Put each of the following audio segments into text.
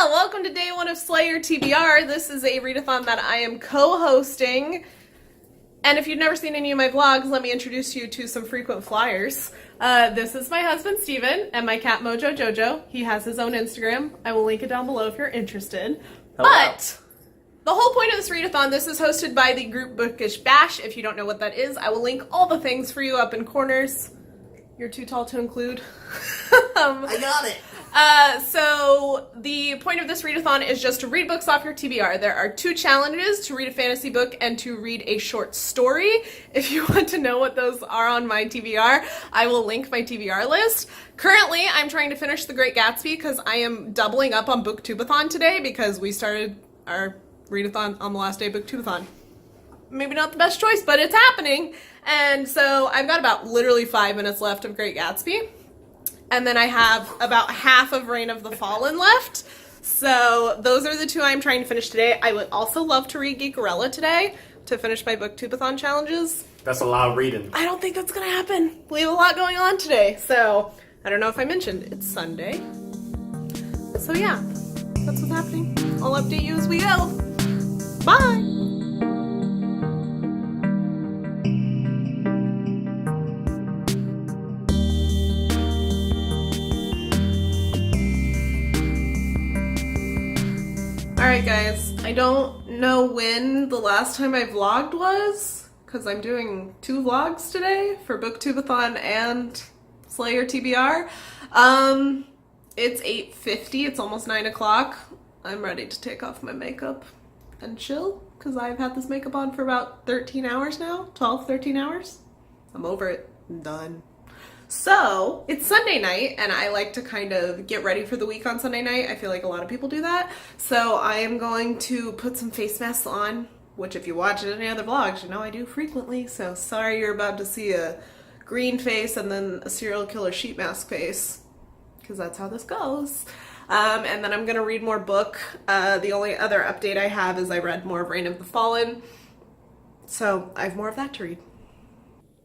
Welcome to day one of Slayer TBR. This is a readathon that I am co-hosting. And if you've never seen any of my vlogs, let me introduce you to some frequent flyers. This is my husband, Steven, and my cat, Mojo Jojo. He has his own Instagram. I will link it down below if you're interested. Hello. But the whole point of this readathon, this is hosted by the group Bookish Bash. If you don't know what that is, I will link all the things for you up in corners. You're too tall to include. I got it. So the point of this readathon is just to read books off your TBR. There are 2 challenges, to read a fantasy book and to read a short story. If you want to know what those are on my TBR, I will link my TBR list. Currently, I'm trying to finish The Great Gatsby because I am doubling up on Booktubeathon today because we started our readathon on the last day of Booktubeathon. Maybe not the best choice, but it's happening. And so I've got about literally 5 minutes left of Great Gatsby. And then I have about half of Reign of the Fallen left. So those are the 2 I'm trying to finish today. I would also love to read Geekerella today to finish my Booktubeathon challenges. That's a lot of reading. I don't think that's gonna happen. We have a lot going on today. So I don't know if I mentioned, it's Sunday. So yeah, that's what's happening. I'll update you as we go. Bye. Alright guys, I don't know when the last time I vlogged was, because I'm doing 2 vlogs today for Booktubeathon and Slayer TBR. It's 8:50, it's almost 9 o'clock. I'm ready to take off my makeup and chill, because I've had this makeup on for about 13 hours now, 12, 13 hours. I'm over it, I'm done. So, it's Sunday night, and I like to kind of get ready for the week on Sunday night. I feel like a lot of people do that. So I am going to put some face masks on, which if you watch any other vlogs, you know I do frequently. So sorry you're about to see a green face and then a serial killer sheet mask face, because that's how this goes. And then I'm going to read more book. The only other update I have is I read more of Reign of the Fallen. So I have more of that to read.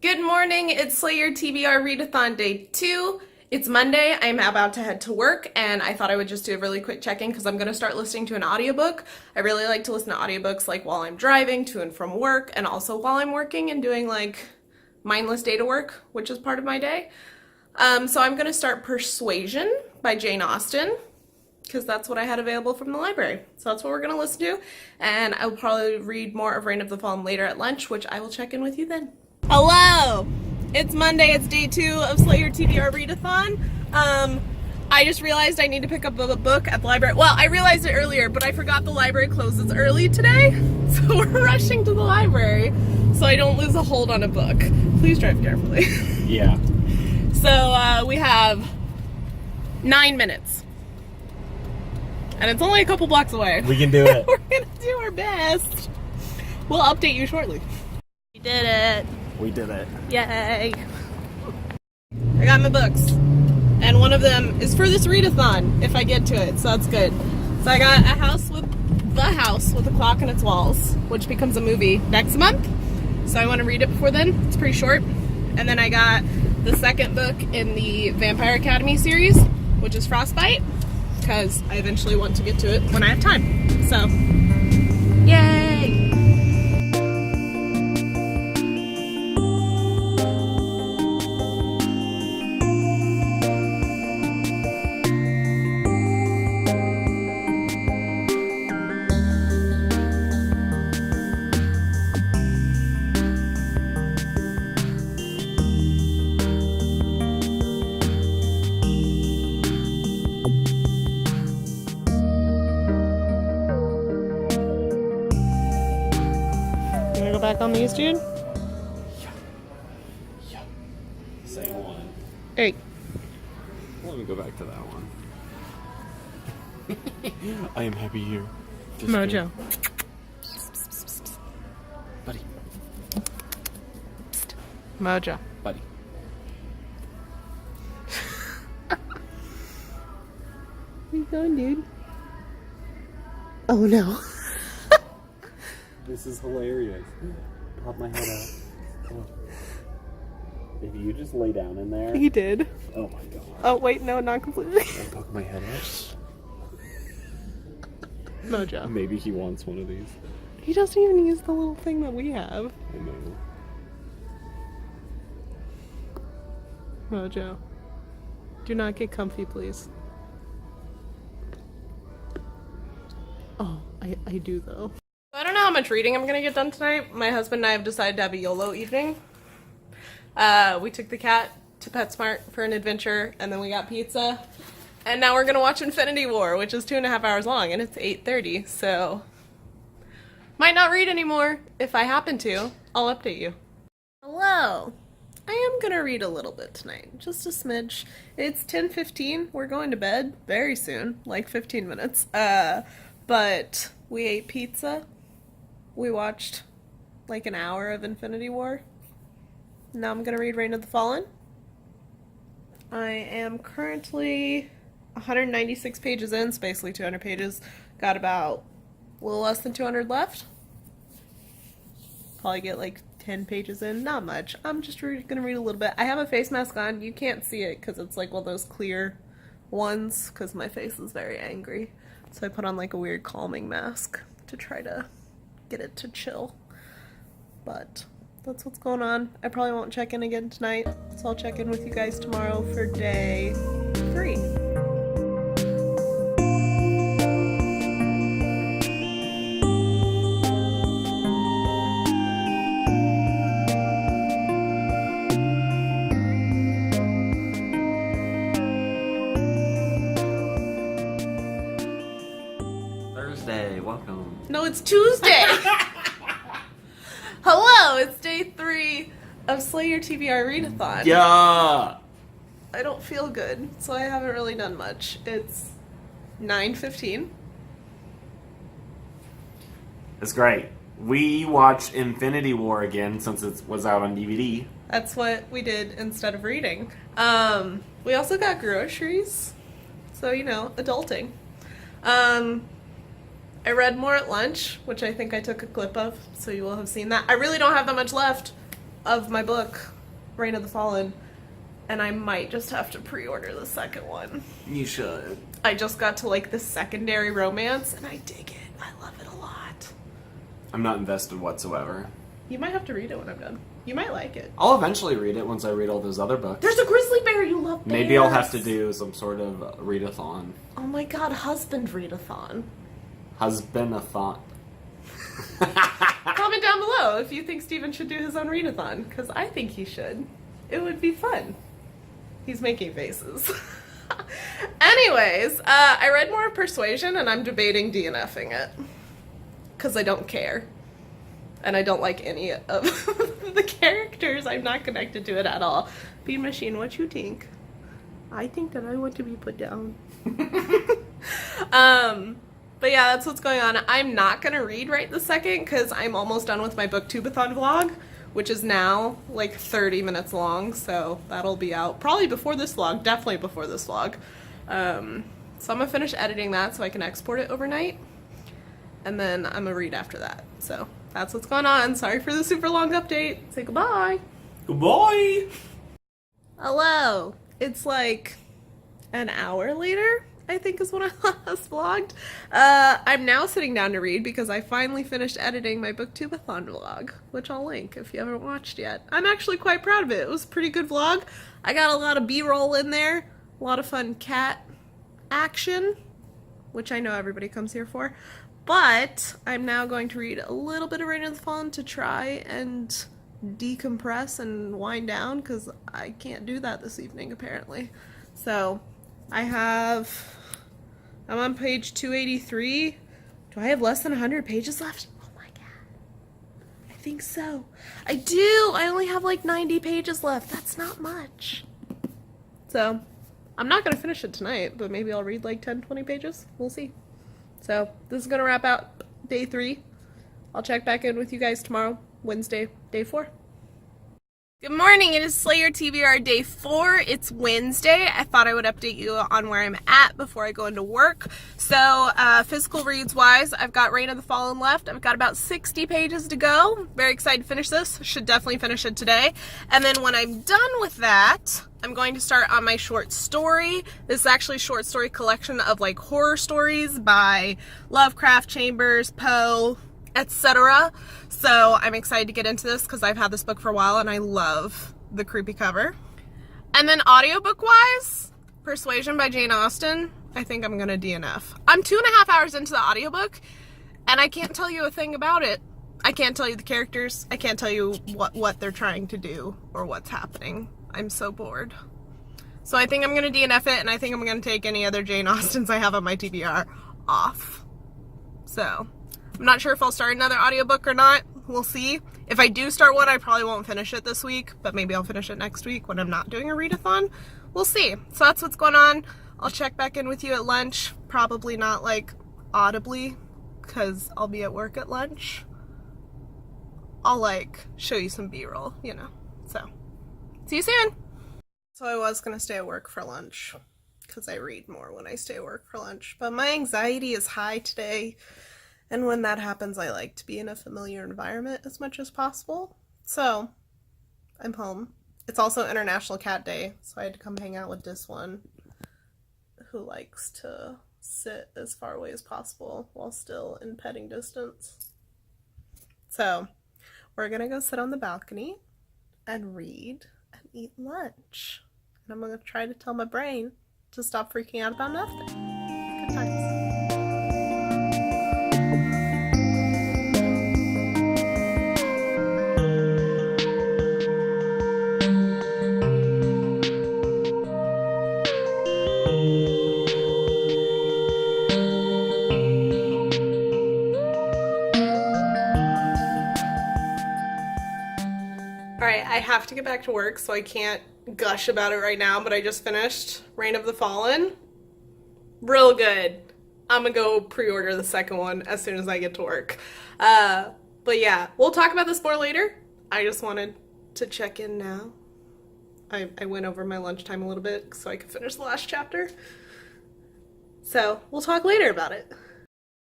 Good morning, it's Slayer TBR Readathon Day 2. It's Monday, I'm about to head to work, and I thought I would just do a really quick check-in because I'm going to start listening to an audiobook. I really like to listen to audiobooks like while I'm driving to and from work, and also while I'm working and doing like mindless data work, which is part of my day. So I'm going to start Persuasion by Jane Austen, because that's what I had available from the library. So that's what we're going to listen to, and I'll probably read more of Reign of the Fallen later at lunch, which I will check in with you then. Hello! It's Monday, it's day 2 of Slayer TBR Readathon. I just realized I need to pick up a book at the library. Well, I realized it earlier, but I forgot the library closes early today. So we're rushing to the library so I don't lose a hold on a book. Please drive carefully. Yeah. So we have 9 minutes. And it's only a couple blocks away. We can do it. We're gonna do our best. We'll update you shortly. We did it. We did it. Yay! I got my books, and one of them is for this readathon, if I get to it, so that's good. So I got The House with a Clock in Its Walls, which becomes a movie next month, so I want to read it before then. It's pretty short. And then I got the second book in the Vampire Academy series, which is Frostbite, because I eventually want to get to it when I have time. So, yay! Back on these, dude? Yeah. Same one. Hey. Let me go back to that one. I am happy here. Just Mojo. Buddy. Mojo. Buddy. Where you going, dude? Oh no. This is hilarious. Pop my head out. Oh. If you just lay down in there. He did. Oh my god. Oh wait, no, not completely. I poke my head out. Mojo. Maybe he wants one of these. He doesn't even use the little thing that we have. I know. Mojo. Do not get comfy, please. Oh, I do though. I don't know how much reading I'm gonna get done tonight. My husband and I have decided to have a YOLO evening. We took the cat to PetSmart for an adventure, and then we got pizza. And now we're gonna watch Infinity War, which is 2.5 hours long, and it's 8:30, so... Might not read anymore. If I happen to, I'll update you. Hello! I am gonna read a little bit tonight, just a smidge. It's 10:15, we're going to bed very soon, like 15 minutes. But we ate pizza. We watched like an hour of Infinity War. Now I'm gonna read Reign of the Fallen. I am currently 196 pages in, it's basically 200 pages. Got about a little less than 200 left. Probably get like 10 pages in, not much. I'm just gonna read a little bit. I have a face mask on. You can't see it because it's like one of those clear ones because my face is very angry. So I put on like a weird calming mask to try to get it to chill. But that's what's going on. I probably won't check in again tonight, so I'll check in with you guys tomorrow for day 3. Thursday, welcome. No, it's Tuesday! Hello, it's day 3 of Slayer TBR Readathon. Yeah! I don't feel good, so I haven't really done much. It's 9:15. It's great. We watched Infinity War again since it was out on DVD. That's what we did instead of reading. We also got groceries, so you know, adulting. I read more at lunch, which I think I took a clip of, so you will have seen that. I really don't have that much left of my book, Reign of the Fallen, and I might just have to pre-order the second one. You should. I just got to like the secondary romance, and I dig it. I love it a lot. I'm not invested whatsoever. You might have to read it when I'm done. You might like it. I'll eventually read it once I read all those other books. There's a grizzly bear. You love bears. Maybe I'll have to do some sort of readathon. Oh my god, husband readathon. Husbandathon. Comment down below if you think Steven should do his own readathon, because I think he should. It would be fun. He's making faces. Anyways, I read more of Persuasion, and I'm debating DNFing it. Because I don't care. And I don't like any of the characters. I'm not connected to it at all. Bean Machine, what you think? I think that I want to be put down. But yeah, that's what's going on. I'm not going to read right this second because I'm almost done with my Booktubeathon vlog, which is now like 30 minutes long, so that'll be out probably before this vlog, definitely before this vlog. So I'm going to finish editing that so I can export it overnight, and then I'm going to read after that. So that's what's going on. Sorry for the super long update. Say goodbye. Goodbye! Hello. It's like an hour later, I think is when I last vlogged. I'm now sitting down to read because I finally finished editing my Booktubeathon vlog, which I'll link if you haven't watched yet. I'm actually quite proud of it. It was a pretty good vlog. I got a lot of B-roll in there, a lot of fun cat action, which I know everybody comes here for. But I'm now going to read a little bit of Reign of the Fallen to try and decompress and wind down because I can't do that this evening apparently. So I'm on page 283. Do I have less than 100 pages left? Oh my god. I think so. I do! I only have like 90 pages left. That's not much. So, I'm not going to finish it tonight, but maybe I'll read like 10-20 pages. We'll see. So, this is going to wrap out day 3. I'll check back in with you guys tomorrow, Wednesday, day 4. Good morning, it is Slayer TBR day 4. It's Wednesday. I thought I would update you on where I'm at before I go into work. So, physical reads wise, I've got Reign of the Fallen left. I've got about 60 pages to go. Very excited to finish this. Should definitely finish it today. And then when I'm done with that, I'm going to start on my short story. This is actually a short story collection of like horror stories by Lovecraft, Chambers, Poe, etc. So I'm excited to get into this because I've had this book for a while and I love the creepy cover. And then audiobook wise, Persuasion by Jane Austen, I think I'm gonna DNF. I'm 2.5 hours into the audiobook and I can't tell you a thing about it. I can't tell you the characters. I can't tell you what they're trying to do or what's happening. I'm so bored. So I think I'm gonna DNF it, and I think I'm gonna take any other Jane Austens I have on my TBR off. So I'm not sure if I'll start another audiobook or not. We'll see. If I do start one, I probably won't finish it this week, but maybe I'll finish it next week when I'm not doing a readathon. We'll see. So that's what's going on. I'll check back in with you at lunch. Probably not like audibly, because I'll be at work at lunch. I'll like show you some B-roll, you know. So, see you soon. So I was gonna stay at work for lunch, because I read more when I stay at work for lunch, but my anxiety is high today. And when that happens, I like to be in a familiar environment as much as possible. So, I'm home. It's also International Cat Day, so I had to come hang out with this one who likes to sit as far away as possible while still in petting distance. So, we're gonna go sit on the balcony and read and eat lunch. And I'm gonna try to tell my brain to stop freaking out about nothing. Good times. Alright, I have to get back to work, so I can't gush about it right now, but I just finished Reign of the Fallen. Real good. I'm gonna go pre-order the second one as soon as I get to work. But yeah, we'll talk about this more later. I just wanted to check in now. I went over my lunchtime a little bit so I could finish the last chapter. So, we'll talk later about it.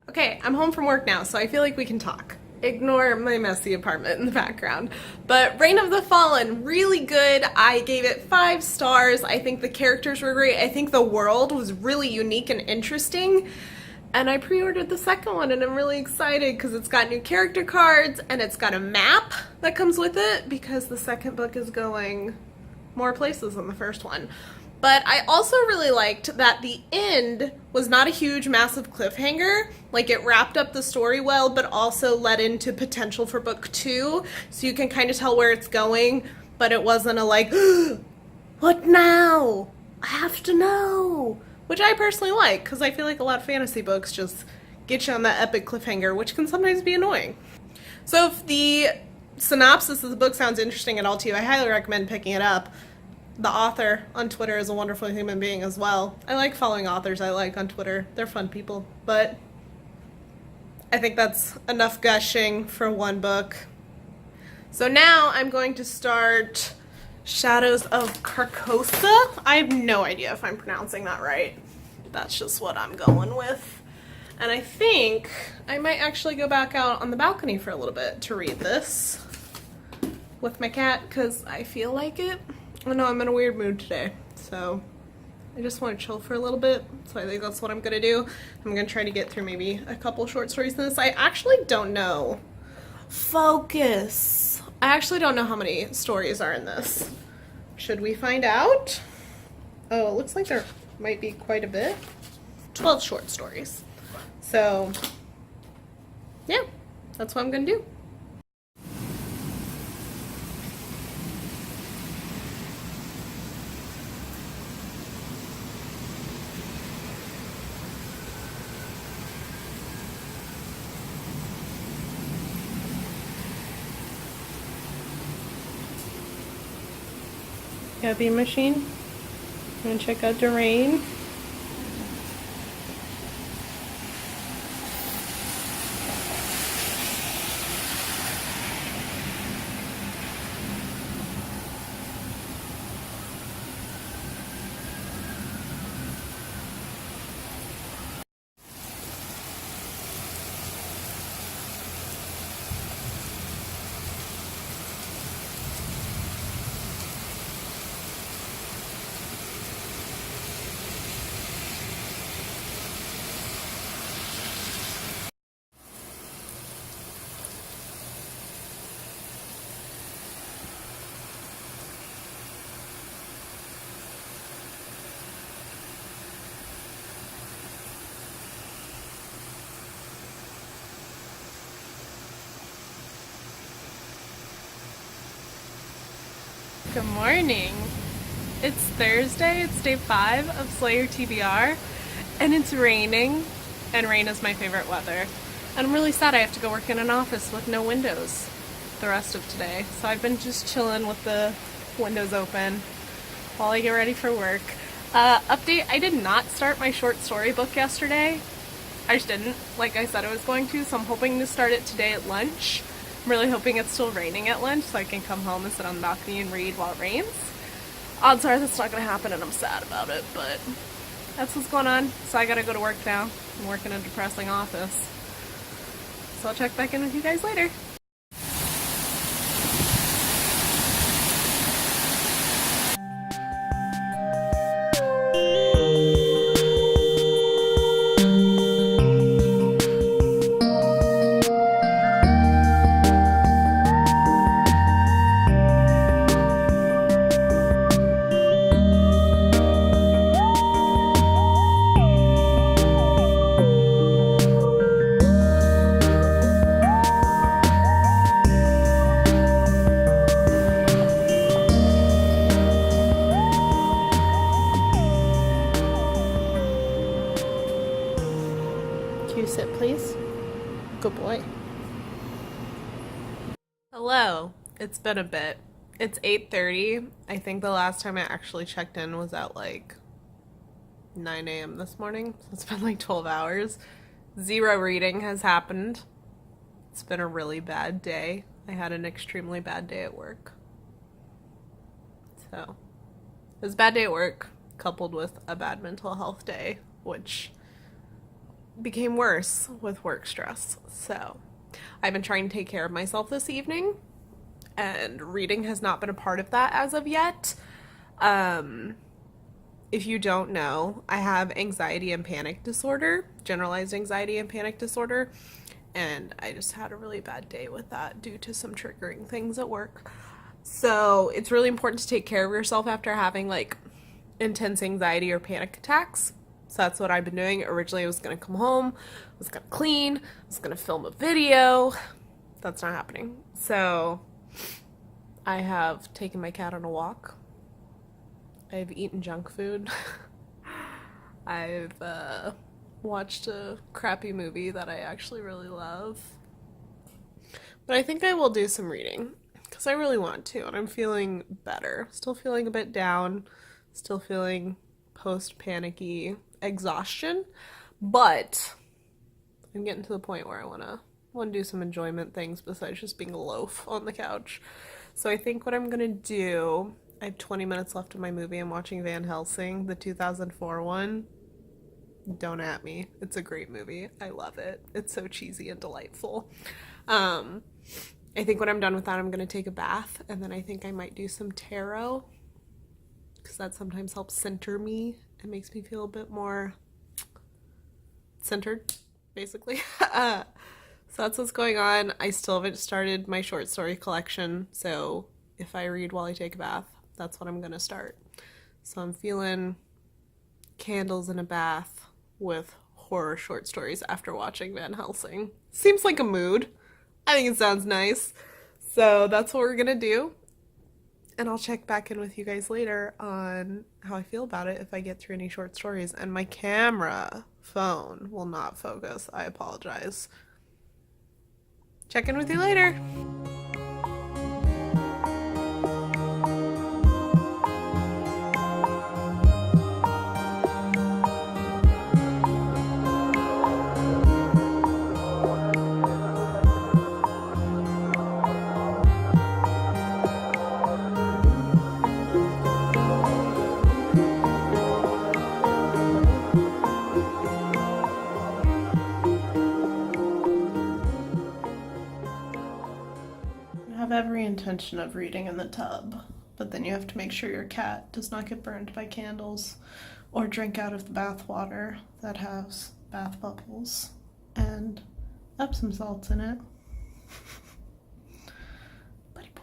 Okay, I'm home from work now, so I feel like we can talk. Ignore my messy apartment in the background. But Reign of the Fallen, really good. I gave it 5 stars. I think the characters were great. I think the world was really unique and interesting. And I pre-ordered the second one and I'm really excited because it's got new character cards and it's got a map that comes with it because the second book is going more places than the first one. But I also really liked that the end was not a huge, massive cliffhanger. Like, it wrapped up the story well, but also led into potential for book 2. So you can kind of tell where it's going, but it wasn't a like, what now? I have to know. Which I personally like, because I feel like a lot of fantasy books just get you on that epic cliffhanger, which can sometimes be annoying. So if the synopsis of the book sounds interesting at all to you, I highly recommend picking it up. The author on Twitter is a wonderful human being as well. I like following authors I like on Twitter. They're fun people. But I think that's enough gushing for one book. So now I'm going to start Shadows of Carcosa. I have no idea if I'm pronouncing that right. That's just what I'm going with. And I think I might actually go back out on the balcony for a little bit to read this with my cat because I feel like it. I know I'm in a weird mood today, so I just want to chill for a little bit, so I think that's what I'm going to do. I'm going to try to get through maybe a couple short stories in this. I actually don't know. Focus. I actually don't know how many stories are in this. Should we find out? Oh, it looks like there might be quite a bit. 12 short stories. So, yeah, that's what I'm going to do. Copy machine. I'm gonna check out the rain. Good morning. It's Thursday, it's day 5 of Slayer TBR, and it's raining, and rain is my favorite weather. And I'm really sad I have to go work in an office with no windows the rest of today. So I've been just chilling with the windows open while I get ready for work. Update, I did not start my short story book yesterday. I just didn't, like I said I was going to, so I'm hoping to start it today at lunch. I'm really hoping it's still raining at lunch so I can come home and sit on the balcony and read while it rains. Odds are that's not going to happen and I'm sad about it, but that's what's going on. So I gotta go to work now. I'm working in a depressing office. So I'll check back in with you guys later. Can you sit, please? Good boy. Hello. It's been a bit. It's 8:30. I think the last time I actually checked in was at like 9 a.m. this morning. So it's been like 12 hours. 0 reading has happened. It's been a really bad day. I had an extremely bad day at work. So, it was a bad day at work, coupled with a bad mental health day, which became worse with work stress. So I've been trying to take care of myself this evening, and reading has not been a part of that as of yet. If you don't know, I have anxiety and panic disorder, generalized anxiety and panic disorder, and I just had a really bad day with that due to some triggering things at work. So it's really important to take care of yourself after having like intense anxiety or panic attacks. So that's what I've been doing. Originally I was going to come home, I was going to clean, I was going to film a video. That's not happening. So I have taken my cat on a walk. I've eaten junk food. I've watched a crappy movie that I actually really love. But I think I will do some reading because I really want to, and I'm feeling better. Still feeling a bit down, still feeling post-panicky exhaustion, but I'm getting to the point where I want to do some enjoyment things besides just being a loaf on the couch. So I think what I'm gonna do, I have 20 minutes left of my movie. I'm watching Van Helsing, the 2004 one. Don't at me. It's a great movie. I love it. It's so cheesy and delightful. I think when I'm done with that, I'm gonna take a bath, and then I think I might do some tarot because that sometimes helps center me. It makes me feel a bit more centered, basically. So that's what's going on. I still haven't started my short story collection, so if I read while I take a bath, that's what I'm gonna start. So I'm feeling candles in a bath with horror short stories after watching Van Helsing. Seems like a mood. I think it sounds nice. So that's what we're gonna do. And I'll check back in with you guys later on how I feel about it if I get through any short stories. And my camera phone will not focus. I apologize. Check in with you later. Every intention of reading in the tub, but then you have to make sure your cat does not get burned by candles or drink out of the bath water that has bath bubbles and Epsom salts in it. Buddy boy.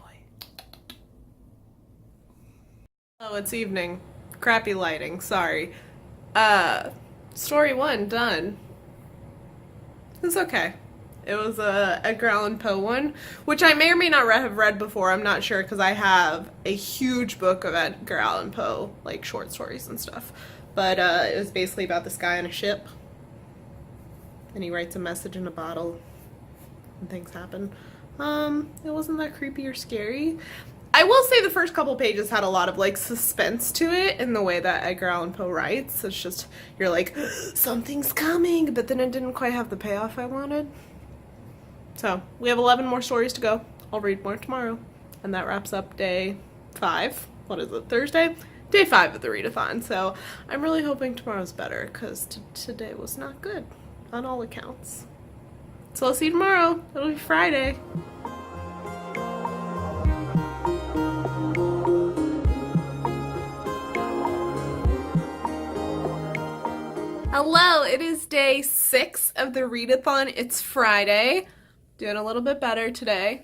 Oh, it's evening. Crappy lighting, sorry. Story 1 done. It's okay. It was a Edgar Allan Poe one, which I may or may not have read before. I'm not sure because I have a huge book of Edgar Allan Poe, like short stories and stuff. But it was basically about this guy on a ship, and he writes a message in a bottle, and things happen. It wasn't that creepy or scary. I will say the first couple pages had a lot of like suspense to it in the way that Edgar Allan Poe writes. It's just, you're like, something's coming, but then it didn't quite have the payoff I wanted. So we have 11 more stories to go. I'll read more tomorrow. And that wraps up day 5. What is it, Thursday? Day 5 of the readathon. So I'm really hoping tomorrow's better because today was not good on all accounts. So I'll see you tomorrow. It'll be Friday. Hello, it is day 6 of the readathon. It's Friday. Doing a little bit better today.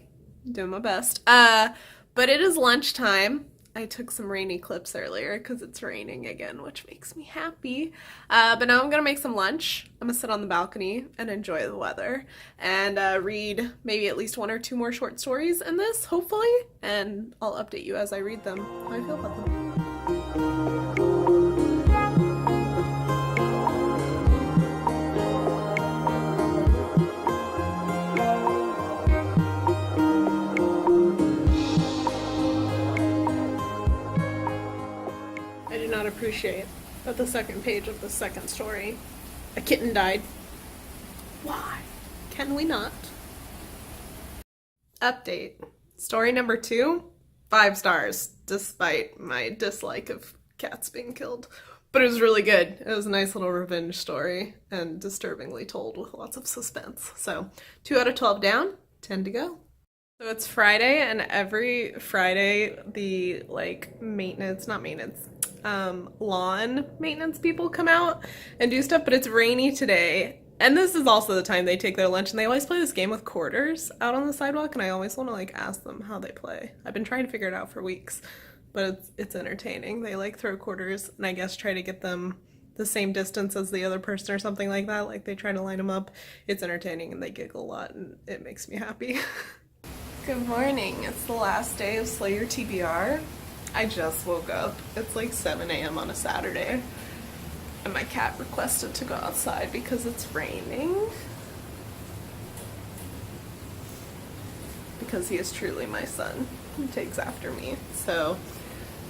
Doing my best. But it is lunchtime. I took some rainy clips earlier because it's raining again, which makes me happy. But now I'm gonna make some lunch. I'm gonna sit on the balcony and enjoy the weather and read maybe at least 1 or 2 more short stories in this, hopefully. And I'll update you as I read them, how I feel about them. Appreciate at the second page of the second story, a kitten died. Why can we not? Update. Story number 2, 5 stars, despite my dislike of cats being killed. But it was really good. It was a nice little revenge story and disturbingly told with lots of suspense. So 2 out of 12 down, 10 to go. So it's Friday, and every Friday the lawn maintenance people come out and do stuff, but it's rainy today. And this is also the time they take their lunch, and they always play this game with quarters out on the sidewalk, and I always want to like ask them how they play. I've been trying to figure it out for weeks, but it's entertaining. They like throw quarters and I guess try to get them the same distance as the other person or something like that. Like they try to line them up. It's entertaining and they giggle a lot and it makes me happy. Good morning. It's the last day of Slayer TBR. I just woke up. It's like 7 a.m. on a Saturday. And my cat requested to go outside because it's raining. Because he is truly my son. He takes after me. So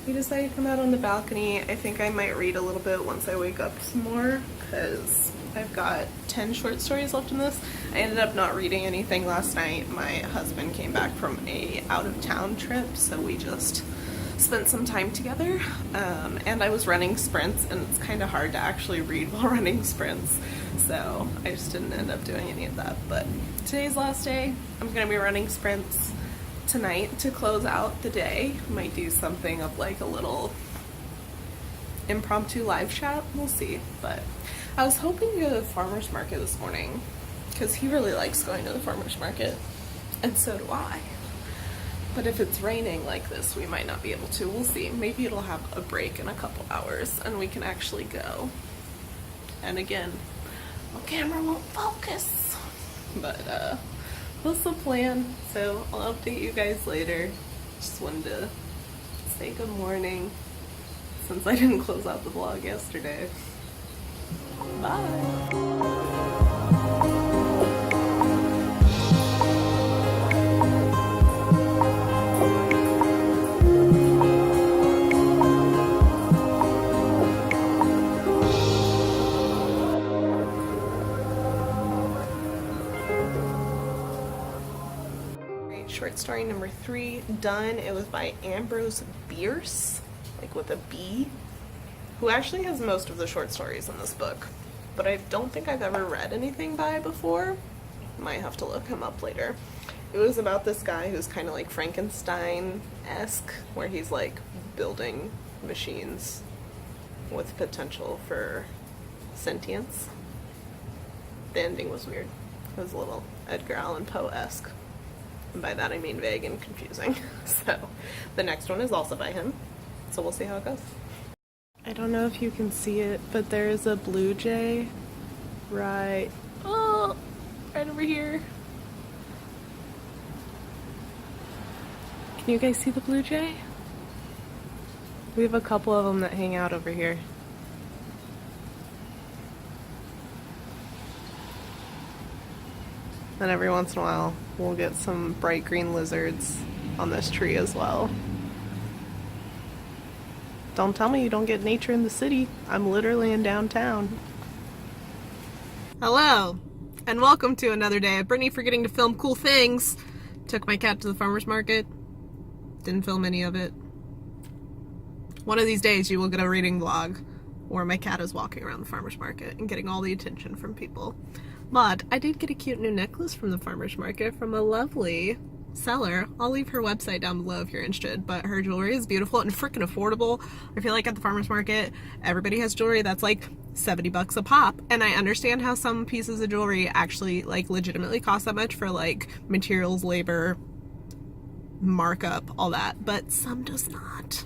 we decided to come out on the balcony. I think I might read a little bit once I wake up some more because I've got 10 short stories left in this. I ended up not reading anything last night. My husband came back from a out-of-town trip, so we just spent some time together, and I was running sprints, and it's kind of hard to actually read while running sprints, so I just didn't end up doing any of that. But today's last day. I'm gonna be running sprints tonight to close out the day. Might do something of like a little impromptu live chat, we'll see. But I was hoping to go to the farmer's market this morning because he really likes going to the farmer's market, and so do I. But if it's raining like this, we might not be able to. We'll see. Maybe it'll have a break in a couple hours and we can actually go. And again, my camera won't focus. But that's the plan. So I'll update you guys later. Just wanted to say good morning since I didn't close out the vlog yesterday. Bye. Short story number 3 done. It was by Ambrose Bierce, like with a B, who actually has most of the short stories in this book, but I don't think I've ever read anything by before. Might have to look him up later. It was about this guy who's kind of like Frankenstein-esque, where he's like building machines with potential for sentience. The ending was weird. It was a little Edgar Allan Poe-esque. And by that I mean vague and confusing. So the next one is also by him. So we'll see how it goes. I don't know if you can see it, but there is a blue jay right over here. Can you guys see the blue jay? We have a couple of them that hang out over here. And every once in a while, we'll get some bright green lizards on this tree as well. Don't tell me you don't get nature in the city. I'm literally in downtown. Hello, and welcome to another day of Brittany forgetting to film cool things. Took my cat to the farmer's market. Didn't film any of it. One of these days you will get a reading vlog where my cat is walking around the farmer's market and getting all the attention from people. But I did get a cute new necklace from the farmer's market from a lovely seller. I'll leave her website down below if you're interested, but her jewelry is beautiful and freaking affordable. I feel like at the farmer's market, everybody has jewelry that's like 70 bucks a pop, and I understand how some pieces of jewelry actually like legitimately cost that much for like materials, labor, markup, all that, but some does not.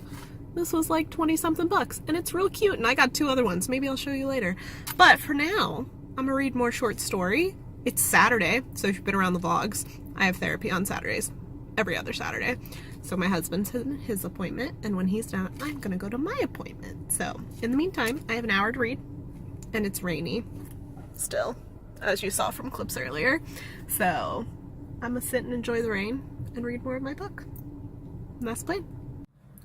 This was like 20 something bucks and it's real cute, and I got two other ones. Maybe I'll show you later. But for now, I'm gonna read more short story. It's Saturday, so if you've been around the vlogs, I have therapy on Saturdays, every other Saturday. So my husband's in his appointment, and when he's done, I'm gonna go to my appointment. So in the meantime, I have an hour to read, and it's rainy still, as you saw from clips earlier. So I'm gonna sit and enjoy the rain and read more of my book. And that's the plan.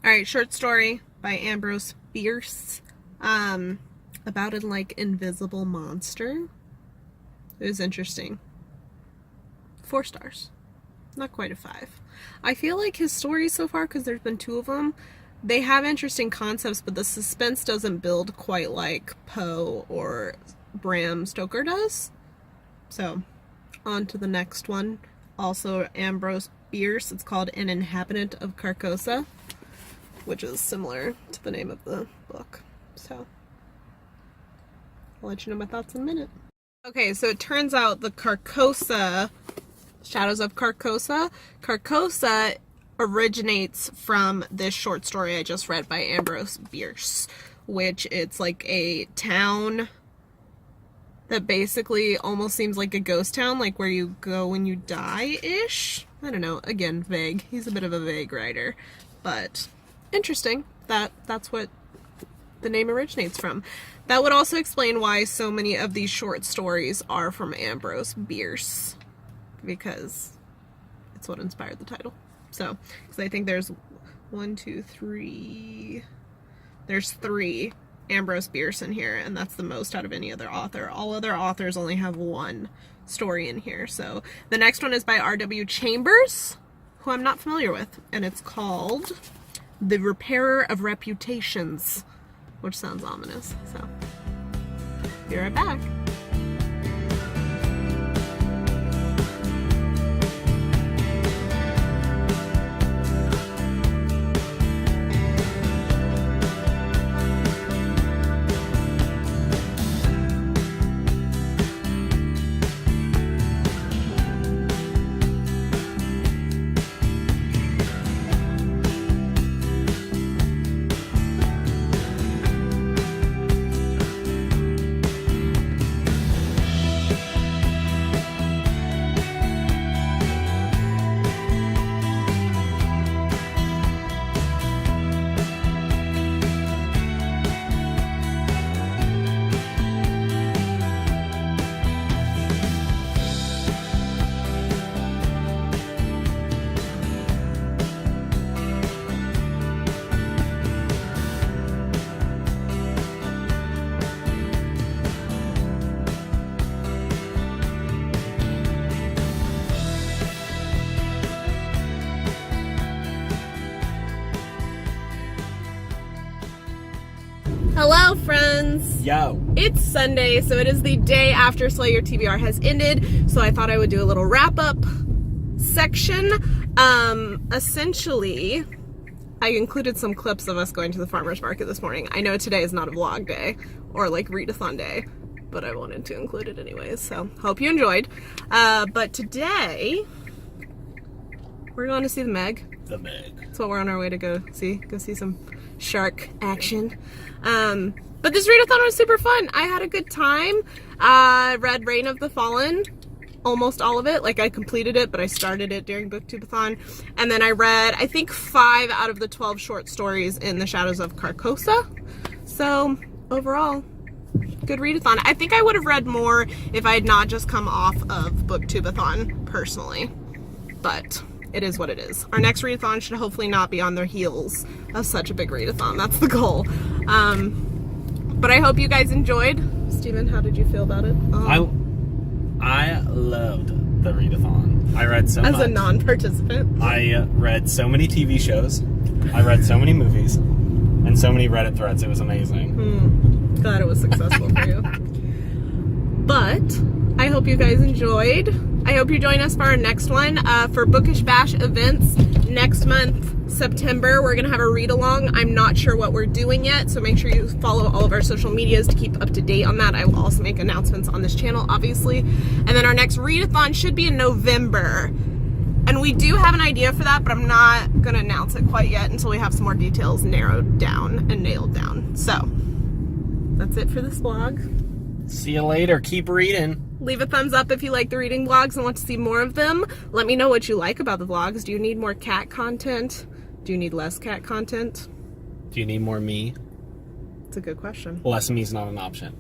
All right, short story by Ambrose Bierce, about a like invisible monster. It was interesting. 4 stars, not quite a 5. I feel like his stories so far, because there's been 2 of them, they have interesting concepts, but the suspense doesn't build quite like Poe or Bram Stoker does. So on to the next one. Also Ambrose Bierce. It's called An Inhabitant of Carcosa, which is similar to the name of the book. So I'll let you know my thoughts in a minute. Okay, so it turns out the Carcosa, Shadows of Carcosa, Carcosa originates from this short story I just read by Ambrose Bierce, which it's like a town that basically almost seems like a ghost town, like where you go when you die-ish. I don't know, again, vague. He's a bit of a vague writer, but interesting that that's what the name originates from. That would also explain why so many of these short stories are from Ambrose Bierce, because it's what inspired the title. So, because I think there's 1, 2, 3, there's 3 Ambrose Bierce in here, and that's the most out of any other author. All other authors only have 1 story in here. So the next one is by R.W. Chambers, who I'm not familiar with, and it's called The Repairer of Reputations, which sounds ominous. So be right back. Hello, friends. Yo. It's Sunday, so it is the day after Slayer TBR has ended, so I thought I would do a little wrap-up section. Essentially, I included some clips of us going to the farmer's market this morning. I know today is not a vlog day, or like Readathon day, but I wanted to include it anyways, so hope you enjoyed. But today, we're going to see the Meg. The Meg. That's what we're on our way to go see some shark action. But this readathon was super fun. I had a good time. Read Reign of the Fallen almost all of it. Like, I completed it, but I started it during Booktubeathon. And then I read, I think, 5 out of the 12 short stories in The Shadows of Carcosa. So, overall, good readathon. I think I would have read more if I had not just come off of Booktubeathon, personally. But it is what it is. Our next readathon should hopefully not be on their heels of such a big readathon. That's the goal. But I hope you guys enjoyed. Steven, how did you feel about it? I loved the readathon. I read so much. As a non-participant. I read so many TV shows. I read so many movies. And so many Reddit threads. It was amazing. Glad it was successful for you. But I hope you guys enjoyed. I hope you join us for our next one. For Bookish Bash events next month, September, we're gonna have a read along. I'm not sure what we're doing yet, so make sure you follow all of our social medias to keep up to date on that. I will also make announcements on this channel, obviously. And then our next readathon should be in November. And we do have an idea for that, but I'm not gonna announce it quite yet until we have some more details narrowed down and nailed down. So, that's it for this vlog. See you later. Keep reading. Leave a thumbs up if you like the reading vlogs and want to see more of them. Let me know what you like about the vlogs. Do you need more cat content? Do you need less cat content? Do you need more me? It's a good question. Less me is not an option.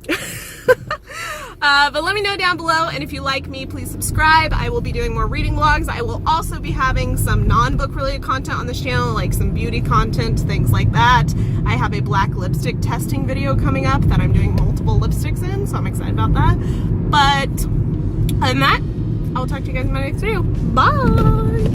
But let me know down below, and if you like me, please subscribe. I will be doing more reading vlogs. I will also be having some non-book related content on this channel, like some beauty content, things like that. I have a black lipstick testing video coming up that I'm doing multiple lipsticks in, so I'm excited about that. But other than that, I will talk to you guys in my next video. Bye!